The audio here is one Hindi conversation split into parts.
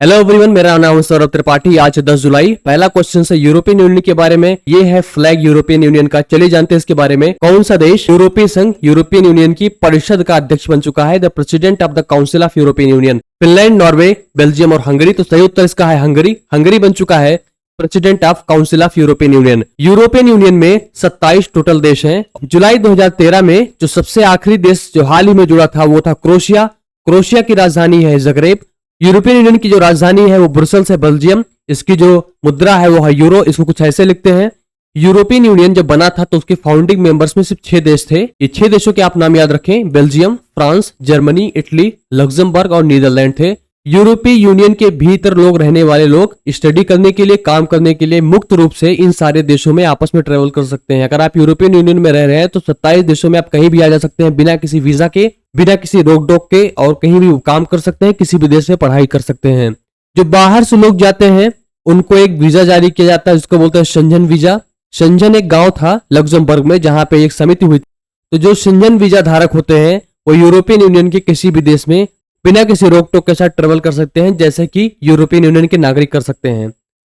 हेलो एवरीवन, मेरा नाम है सौरभ त्रिपाठी। आज 10 जुलाई। पहला क्वेश्चन है यूरोपियन यूनियन के बारे में। ये है फ्लैग यूरोपियन यूनियन का। चलिए जानते हैं इसके बारे में। कौन सा देश यूरोपीय संघ यूरोपियन यूनियन की परिषद का अध्यक्ष बन चुका है? The president of the council of European union. Finland, Norway, Belgium और हंगरी। तो सही उत्तर इसका है हंगरी। हंगरी बन चुका है president of council of European union. European union में 27 टोटल देश हैं। जुलाई 2013 में जो सबसे आखिरी देश जो हाल ही में जुड़ा था वो था क्रोएशिया। क्रोएशिया की राजधानी है ज़ग्रेब। यूरोपियन यूनियन की जो राजधानी है वो ब्रुसेल्स है, बेल्जियम। इसकी जो मुद्रा है वो है यूरो। इसको कुछ ऐसे लिखते हैं। यूरोपियन यूनियन जब बना था तो उसके फाउंडिंग मेंबर्स में सिर्फ 6 देश थे। ये 6 देशों के आप नाम याद रखें। Belgium, France, Germany, Italy, Luxembourg और नीदरलैंड थे। यूरोपीय यूनियन के भीतर लोग रहने वाले लोग स्टडी करने के लिए, काम करने के लिए मुक्त रूप से इन सारे देशों में आपस में ट्रेवल कर सकते हैं। अगर आप यूरोपियन यूनियन में रह रहे हैं तो 27 देशों में आप कहीं भी आ जा सकते हैं बिना किसी वीजा के, बिना किसी रोक टोक के, और कहीं भी काम कर सकते हैं, किसी भी देश में पढ़ाई कर सकते हैं। जो बाहर से लोग जाते हैं उनको एक वीजा जारी किया जाता है जिसको बोलते हैं शेंजन वीजा। शेंजन एक गांव था लग्जमबर्ग में जहां पे एक समिति हुई थी। तो जो शेंजन वीजा धारक होते हैं वो यूरोपियन यूनियन के किसी भी देश में बिना किसी रोक टोक के साथ ट्रेवल कर सकते हैं, जैसे कि यूरोपियन यूनियन के नागरिक कर सकते हैं।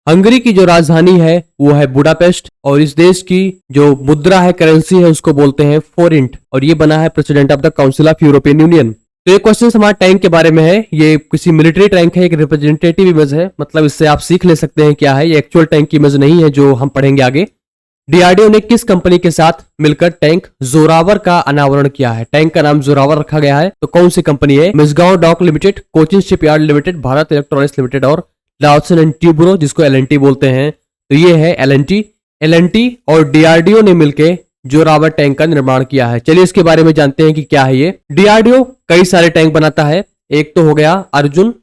हंगरी की जो राजधानी है वो है बुडापेस्ट, और इस देश की जो मुद्रा है, करेंसी है, उसको बोलते हैं फोरिंट, और ये बना है president of the council of European union. तो ये क्वेश्चन हमारा टैंक के बारे में है। ये किसी मिलिट्री टैंक है, एक रिप्रेजेंटेटिव इमेज है, मतलब इससे आप सीख ले सकते हैं क्या है। ये एक्चुअल टैंक की इमेज नहीं है जो हम पढ़ेंगे आगे। डीआरडीओ ने किस कंपनी के साथ मिलकर टैंक जोरावर का अनावरण किया है? टैंक का नाम जोरावर रखा गया है, तो कौन सी कंपनी है? Mazagon dock limited, Cochin shipyard limited, Bharat electronics limited और लाओसन एंड ट्यूब्रो जिसको एलएनटी बोलते हैं। तो ये है एलएनटी। एलएनटी और डीआरडीओ ने मिलकर जोरावर टैंक का निर्माण किया है। चलिए इसके बारे में जानते हैं कि क्या है ये। डीआरडीओ कई सारे टैंक बनाता है। एक तो हो गया अर्जुन,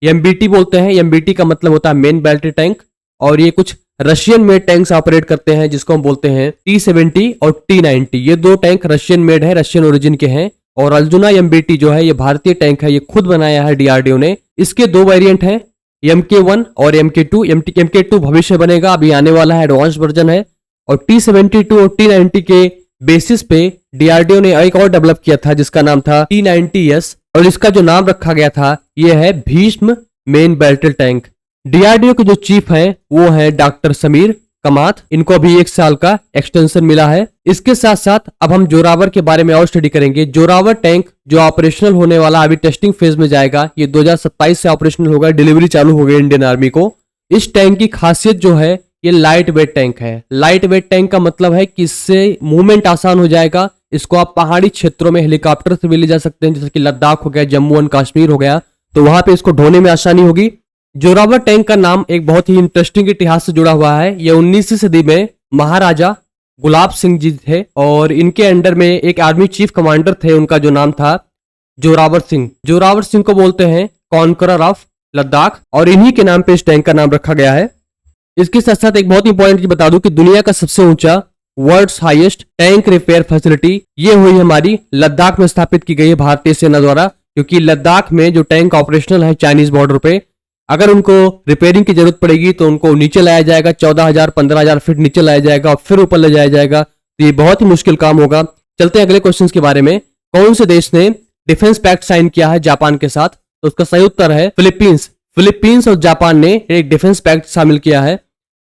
एमबीटी बोलते हैं। एमबीटी का मतलब होता है मेन बैटरी टैंक, और ये कुछ रशियन मेड टैंक्स ऑपरेट करते हैं जिसको हम बोलते हैं T-70 और T-90। ये दो टैंक रशियन मेड है, रशियन ओरिजिन के हैं। और अर्जुना एमबीटी जो है ये भारतीय टैंक है, ये खुद बनाया है डीआरडीओ ने। इसके 2 वेरिएंट हैं, MK1 और MK2। MK2 भविष्य बनेगा, अभी आने वाला है, एडवांस वर्जन है। और T-72 और T-90 के बेसिस पे डीआरडीओ ने एक और डेवलप किया था जिसका नाम था T-90S, और इसका जो नाम रखा गया था ये है Bhishma main battle tank. DRDO के जो चीफ हैं वो है डॉक्टर समीर कमात। इनको अभी 1 साल का एक्सटेंशन मिला है। इसके साथ साथ अब हम जोरावर के बारे में और स्टडी करेंगे। जोरावर टैंक जो ऑपरेशनल होने वाला, अभी टेस्टिंग फेज में जाएगा, ये 2027 से ऑपरेशनल होगा। डिलीवरी चालू हो गई इंडियन आर्मी को। इस टैंक की खासियत जो है ये लाइट वेट टैंक है। लाइट वेट टैंक का मतलब है कि इससे मूवमेंट आसान हो जाएगा। इसको आप पहाड़ी क्षेत्रों में हेलीकॉप्टर से भी ले जा सकते हैं, जैसे कि लद्दाख हो गया, जम्मू एंड कश्मीर हो गया, तो वहां पे इसको ढोने में आसानी होगी। जोरावर टैंक का नाम एक बहुत ही इंटरेस्टिंग इतिहास से जुड़ा हुआ है। यह 19वीं सदी में महाराजा गुलाब सिंह जी थे, और इनके अंडर में एक आर्मी चीफ कमांडर थे, उनका जो नाम था जोरावर सिंह। जोरावर सिंह को बोलते हैं कॉन्करर ऑफ लद्दाख, और इन्हीं के नाम पे इस टैंक का नाम रखा गया है। इसके साथ साथ एक बहुत इंपॉर्टेंट चीज बता दूं कि दुनिया का सबसे ऊंचा, world's highest tank repair facility ये हुई हमारी लद्दाख में स्थापित की गई है भारतीय सेना द्वारा। क्योंकि लद्दाख में जो टैंक ऑपरेशनल है चाइनीज बॉर्डर पे, अगर उनको रिपेयरिंग की जरूरत पड़ेगी तो उनको नीचे लाया जाएगा, 14,000 15,000 फीट नीचे लाया जाएगा और फिर ऊपर ले जाया जाएगा। तो ये बहुत ही मुश्किल काम होगा। चलते हैं अगले क्वेश्चन के बारे में। कौन से देश ने डिफेंस पैक्ट साइन किया है जापान के साथ? तो उसका सही उत्तर है फिलीपींस। फिलीपींस और जापान ने एक डिफेंस पैक्ट शामिल किया है,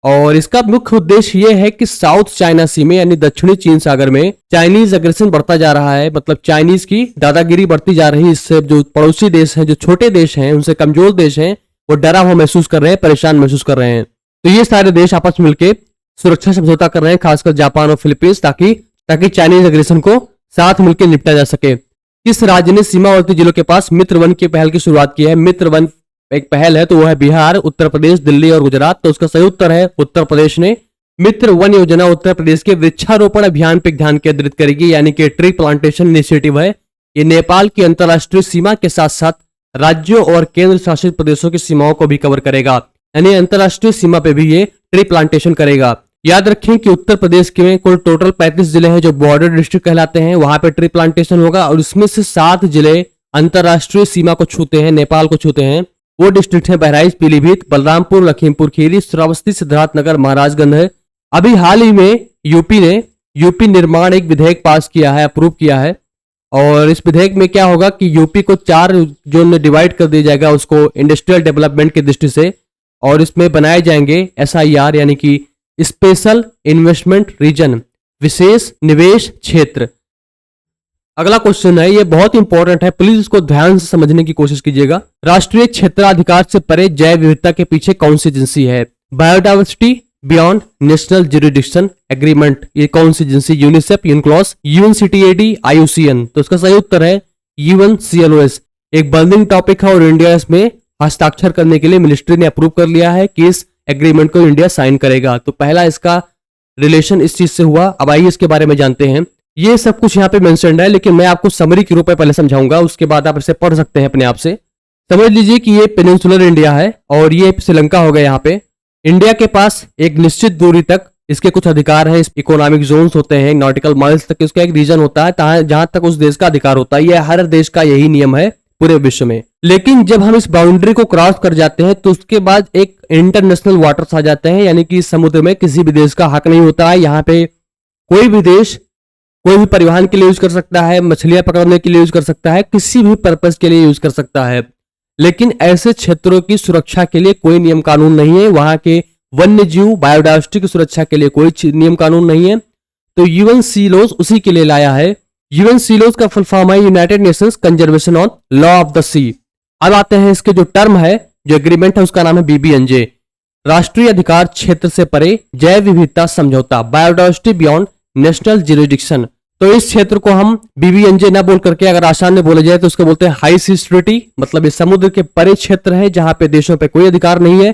और इसका मुख्य उद्देश्य यह है कि साउथ चाइना सी में यानी दक्षिणी चीन सागर में चाइनीज अग्रेशन बढ़ता जा रहा है, मतलब चाइनीज की दादागिरी बढ़ती जा रही है। इससे जो पड़ोसी देश हैं, जो छोटे देश हैं, उनसे कमजोर देश हैं, वो डरा हुआ महसूस कर रहे हैं, परेशान महसूस कर रहे हैं। तो ये सारे देश आपस में मिलकर सुरक्षा समझौता कर रहे हैं, खासकर जापान और फिलीपींस, ताकि चाइनीज अग्रेशन को साथ मिलकर निपटा जा सके। किस राज्य ने सीमावर्ती जिलों के पास मित्र वन की पहल की शुरुआत की है? मित्र वन एक पहल है, तो वो है बिहार, उत्तर प्रदेश, दिल्ली और गुजरात। तो उसका सही उत्तर है उत्तर प्रदेश ने। मित्र वन योजना उत्तर प्रदेश के वृक्षारोपण अभियान पर ध्यान केंद्रित करेगी, यानी कि ट्री प्लांटेशन इनिशिएटिव है। ये नेपाल की अंतर्राष्ट्रीय सीमा के साथ साथ राज्यों और केंद्र शासित प्रदेशों की सीमाओं को भी कवर करेगा, यानी अंतर्राष्ट्रीय सीमा पे भी ये ट्री प्लांटेशन करेगा। याद रखें कि उत्तर प्रदेश के कुल टोटल 35 जिले हैं जो बॉर्डर डिस्ट्रिक्ट कहलाते हैं, वहां पे ट्री प्लांटेशन होगा, और इसमें से 7 जिले अंतर्राष्ट्रीय सीमा को छूते हैं, नेपाल को छूते हैं। वो डिस्ट्रिक्ट हैं बहराइच, पीलीभीत, बलरामपुर, लखीमपुर खीरी, श्रावस्ती, सिद्धार्थनगर, महाराजगंज है। अभी हाल ही में यूपी निर्माण एक विधेयक पास किया है, अप्रूव किया है, और इस विधेयक में क्या होगा कि यूपी को 4 जोन में डिवाइड कर दिया जाएगा उसको इंडस्ट्रियल डेवलपमेंट की दृष्टि से, और इसमें बनाए जाएंगे SIR यानी कि स्पेशल इन्वेस्टमेंट रीजन, विशेष निवेश क्षेत्र। अगला क्वेश्चन है, ये बहुत इंपॉर्टेंट है, प्लीज इसको ध्यान से समझने की कोशिश कीजिएगा। राष्ट्रीय क्षेत्राधिकार से परे जैव विविधता के पीछे कौन सी एजेंसी है? Biodiversity beyond national jurisdiction agreement, ये कौन सी agency? UNICEF, UNCLOS, UNCTAD, IUCN। तो इसका सही उत्तर है UNCLOS। एक बर्निंग टॉपिक है और इंडिया इसमें हस्ताक्षर करने के लिए मिनिस्ट्री ने अप्रूव कर लिया है कि इस एग्रीमेंट को इंडिया साइन करेगा। तो पहला इसका रिलेशन इस चीज से हुआ। अब आइए इसके बारे में जानते हैं। ये सब कुछ यहाँ पे मेंशन्ड है, लेकिन मैं आपको समरी के रूप में पहले समझाऊंगा, उसके बाद आप इसे पढ़ सकते हैं अपने आप से। समझ लीजिए कि ये पेनिनसुलर इंडिया है और ये श्रीलंका हो गया। यहाँ पे इंडिया के पास एक निश्चित दूरी तक इसके कुछ अधिकार है, इकोनॉमिक जोन्स होते हैं, नॉटिकल माइल्स तक इसका एक रीजन होता है जहां तक उस देश का अधिकार होता है। यह हर देश का यही नियम है पूरे विश्व में। लेकिन जब हम इस बाउंड्री को क्रॉस कर जाते हैं तो उसके बाद एक इंटरनेशनल वाटर्स आ जाते हैं, यानी कि समुद्र में किसी भी देश का हक नहीं होता है। यहाँ पे कोई भी देश कोई भी परिवहन के लिए यूज कर सकता है, मछलियां पकड़ने के लिए यूज कर सकता है, किसी भी पर्पस के लिए यूज कर सकता है। लेकिन ऐसे क्षेत्रों की सुरक्षा के लिए कोई नियम कानून नहीं है, वहां के वन्य जीव बायोडाइवर्सिटी की सुरक्षा के लिए कोई नियम कानून नहीं है। तो UNCLOS उसी के लिए लाया है। UNCLOS का फुल फॉर्म है United Nations Conservation on Law of the Sea. अब आते हैं इसके जो टर्म है, जो एग्रीमेंट है, उसका नाम है BBNJ, राष्ट्रीय अधिकार क्षेत्र से परे जैव विविधता समझौता, बायोडाइवर्सिटी बियॉन्ड नेशनल ज्यूरिडिक्शन। तो इस क्षेत्र को हम BBNJ ना बोल करके अगर आसान में बोला जाए तो उसको बोलते हैं हाई सीज ट्रीटी, मतलब ये समुद्र के परे क्षेत्र है जहां पे देशों पे कोई अधिकार नहीं है।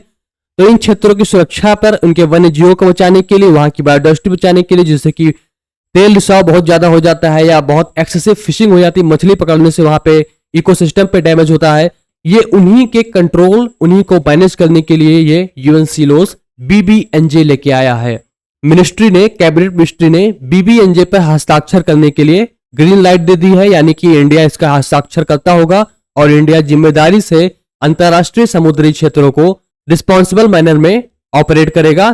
तो इन क्षेत्रों की सुरक्षा पर, उनके वन्य जीवों को बचाने के लिए, वहां की बायोडाइवर्सिटी बचाने के लिए, जिससे कि तेल रिसाव बहुत ज्यादा हो जाता है या बहुत एक्सेसिव फिशिंग हो जाती है, मछली पकड़ने से वहां पे इकोसिस्टम पे डैमेज होता है, ये उन्हीं के कंट्रोल, उन्हीं को मैनेज करने के लिए ये UNCLOS BBNJ लेके आया है। मिनिस्ट्री ने, कैबिनेट मिनिस्ट्री ने BBNJ पर हस्ताक्षर करने के लिए ग्रीन लाइट दे दी है, यानी कि इंडिया इसका हस्ताक्षर करता होगा और इंडिया जिम्मेदारी से अंतरराष्ट्रीय समुद्री क्षेत्रों को रिस्पॉन्सिबल मैनर में ऑपरेट करेगा।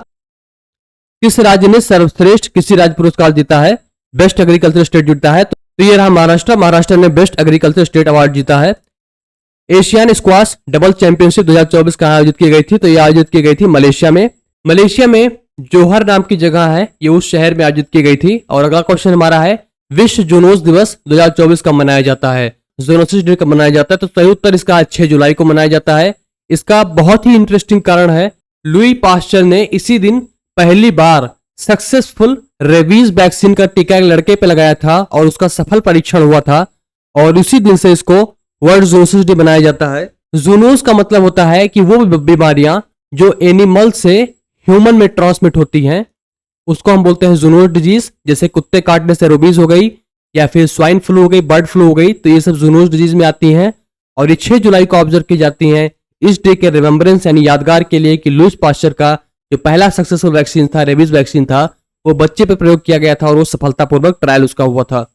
किस राज्य ने सर्वश्रेष्ठ कृषि राज्य पुरस्कार जीता है? बेस्ट एग्रीकल्चर स्टेट जीता है, तो ये रहा महाराष्ट्र। महाराष्ट्र ने बेस्ट एग्रीकल्चर स्टेट अवार्ड जीता है। एशियन स्क्वाश डबल चैंपियनशिप 2024 कहाँ आयोजित की गई थी? तो ये आयोजित की गई थी मलेशिया में। मलेशिया में जोहर नाम की जगह है, ये उस शहर में आयोजित की गई थी। और अगला क्वेश्चन हमारा है, विश्व जूनोस दिवस 2024 कब मनाया जाता है? जूनोसिस डे कब मनाया जाता है? तो सही उत्तर इसका 6 जुलाई को मनाया जाता है। इसका बहुत ही इंटरेस्टिंग कारण है, लुई पास्चर ने इसी दिन पहली बार सक्सेसफुल रेबीज वैक्सीन का टीका एक लड़के पे लगाया था और उसका सफल परीक्षण हुआ था, और उसी दिन से इसको वर्ल्ड जूनोसिस डे मनाया जाता है। जूनोस का मतलब होता है कि वो बीमारियां जो एनिमल से ह्यूमन में ट्रांसमिट होती हैं, उसको हम बोलते हैं जूनोस डिजीज। जैसे कुत्ते काटने से रेबीज हो गई, या फिर स्वाइन फ्लू हो गई, बर्ड फ्लू हो गई, तो ये सब जूनोस डिजीज में आती हैं। और ये 6 जुलाई को ऑब्जर्व की जाती हैं इस डे के रिमेम्बरेंस, यानी यादगार के लिए कि लुईस पास्चर का जो पहला सक्सेसफुल वैक्सीन था, रेबीज वैक्सीन था, वो बच्चे पे प्रयोग किया गया था और वो सफलतापूर्वक ट्रायल उसका हुआ था।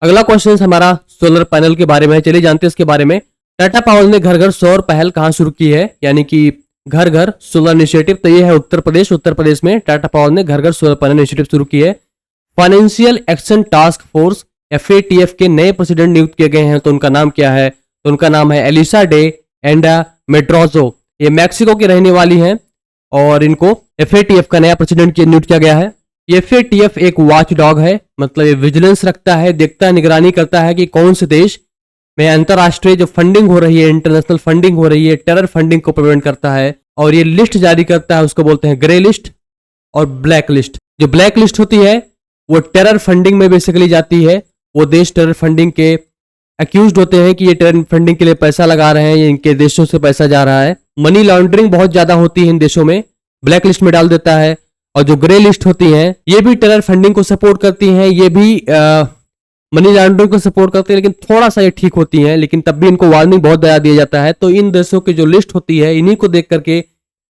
अगला क्वेश्चन हमारा सोलर पैनल के बारे में है, चलिए जानते हैं इसके बारे में। टाटा पावर ने घर घर सौर पहल कहाँ शुरू की है, यानी कि घर घर सोलर इनिशिएटिव? तो ये है उत्तर प्रदेश। उत्तर प्रदेश में टाटा पावर ने घर घर सोलर पैनल इनिशिएटिव शुरू की है। Financial action task force FATF के नए प्रेसिडेंट नियुक्त किए गए हैं, तो उनका नाम क्या है? तो उनका नाम है एलिसा डे एंडा मेड्रोजो। ये मैक्सिको की रहने वाली हैं और इनको FATF का नया प्रेसिडेंट नियुक्त किया गया है। ये FATF एक वॉच डॉग है, मतलब ये विजिलेंस रखता है, देखता है, निगरानी करता है कि कौन से देश में अंतरराष्ट्रीय जो फंडिंग हो रही है, इंटरनेशनल फंडिंग हो रही है, टेरर फंडिंग को प्रिवेंट करता है। और ये लिस्ट जारी करता है, उसको बोलते हैं ग्रे लिस्ट और ब्लैक लिस्ट। जो ब्लैक लिस्ट होती है वो टेरर फंडिंग में बेसिकली जाती है। वो देश टेरर फंडिंग के अक्यूज्ड होते हैं कि ये टेरर फंडिंग के लिए पैसा लगा रहे हैं, ये इनके देशों से पैसा जा रहा है। मनी लॉन्ड्रिंग बहुत ज्यादा होती है इन देशों में, ब्लैक लिस्ट में डाल देता है। और जो ग्रे लिस्ट होती हैं, ये भी टेरर फंडिंग को सपोर्ट करती हैं, ये भी मनी लॉन्ड्रिंग को सपोर्ट करती है, लेकिन थोड़ा सा ये ठीक होती हैं, लेकिन तब भी इनको वार्निंग बहुत ज्यादा दिया जाता है। तो इन देशों की जो लिस्ट होती है, इन्हीं को देख करके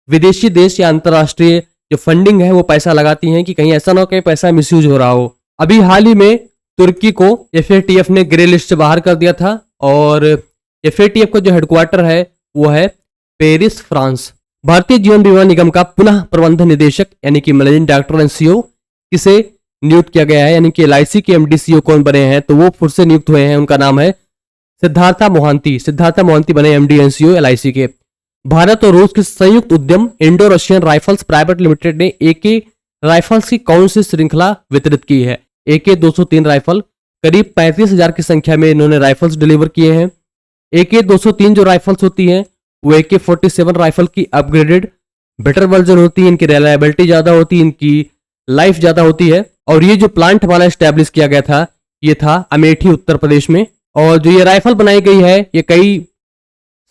विदेशी देश या अंतरराष्ट्रीय जो फंडिंग है वो पैसा लगाती हैं कि कहीं ऐसा ना हो कि पैसा मिसयूज हो रहा हो। अभी हाल ही में तुर्की को FATF ने ग्रे लिस्ट से बाहर कर दिया था, और FATF का जो हेडक्वार्टर है वो है पेरिस, फ्रांस। भारतीय जीवन बीमा निगम का पुनः प्रबंध निदेशक यानी कि मैनेजिंग डायरेक्टर एंड CEO किसे नियुक्त किया गया है, यानी कि LIC के MD CEO कौन बने हैं, तो वो फिर से नियुक्त हुए हैं। उनका नाम है सिद्धार्था मोहंती। सिद्धार्था मोहंती बने MD and CEO LIC के। भारत और रूस के संयुक्त उद्यम Indo Russian rifles private limited ने AK राइफल्स की कौन सी श्रृंखला वितरित की है? AK 203 राइफल, करीब 35,000 की संख्या में इन्होंने राइफल्स डिलीवर किए हैं। AK 203 जो राइफल्स होती हैं वो AK-47 राइफल की अपग्रेडेड बेटर वर्जन होती है। इनकी रिलायबिलिटी ज्यादा होती है, इनकी लाइफ ज्यादा होती है। और ये जो प्लांट हमारा स्टैब्लिश किया गया था ये था अमेठी उत्तर प्रदेश में। और जो ये राइफल बनाई गई है ये कई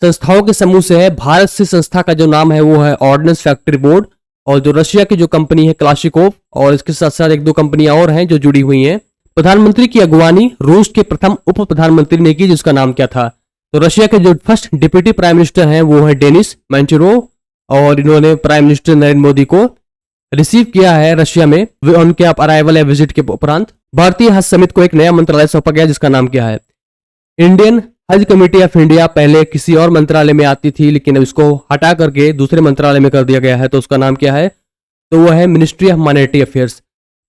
संस्थाओं के समूह से है। भारत से संस्था का जो नाम है वो है ऑर्डिनेंस फैक्ट्री बोर्ड, और जो रशिया की जो कंपनी है क्लाशिकोव, और इसके साथ साथ एक दो कंपनियां और हैं जो जुड़ी हुई हैं। प्रधानमंत्री की अगुवानी रूस के प्रथम उप प्रधानमंत्री ने की, जिसका नाम क्या था? तो रशिया के जो फर्स्ट डिप्टी प्राइम मिनिस्टर हैं वो है डेनिस मैंचुरोव, और इन्होंने प्राइम मिनिस्टर नरेंद्र मोदी को रिसीव किया है रशिया में उनके अराइवल या विजिट के उपरांत। भारतीय हज समिति को एक नया मंत्रालय सौंपा गया जिसका नाम क्या है? इंडियन हज कमेटी ऑफ इंडिया पहले किसी और मंत्रालय में आती थी, लेकिन अब इसको हटा करके दूसरे मंत्रालय में कर दिया गया है। तो उसका नाम क्या है? तो वो है मिनिस्ट्री ऑफ माइनॉरिटी अफेयर्स।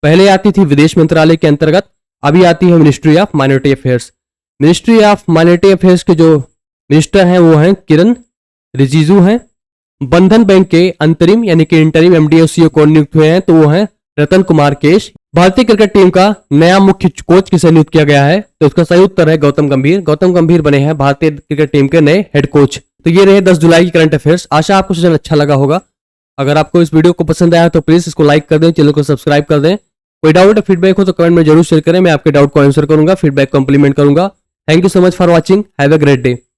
पहले आती थी विदेश मंत्रालय के अंतर्गत, अभी आती है ministry of minority affairs. Ministry of minority affairs के जो मिनिस्टर हैं वो हैं किरण रिजिजू हैं। बंधन बैंक के अंतरिम यानी कि इंटरिम MD और CEO कौन नियुक्त हुए हैं? तो वो हैं रतन कुमार केश। भारतीय क्रिकेट टीम का नया मुख्य कोच किसे नियुक्त किया गया है? तो इसका सही उत्तर है गौतम गंभीर। गौतम गंभीर बने हैं भारतीय क्रिकेट टीम के नए हेड कोच। तो ये रहे 10 जुलाई की करंट अफेयर्स। आशा आपको सेशन अच्छा लगा होगा। अगर आपको इस वीडियो को पसंद आया तो प्लीज इसको लाइक कर दें, चैनल को सब्सक्राइब कर दें। कोई डाउट या फीडबैक हो तो कमेंट में जरूर शेयर करें, मैं आपके डाउट को आंसर करूंगा, फीडबैक कॉम्प्लीमेंट करूंगा। Thank you so much for watching, have a great day.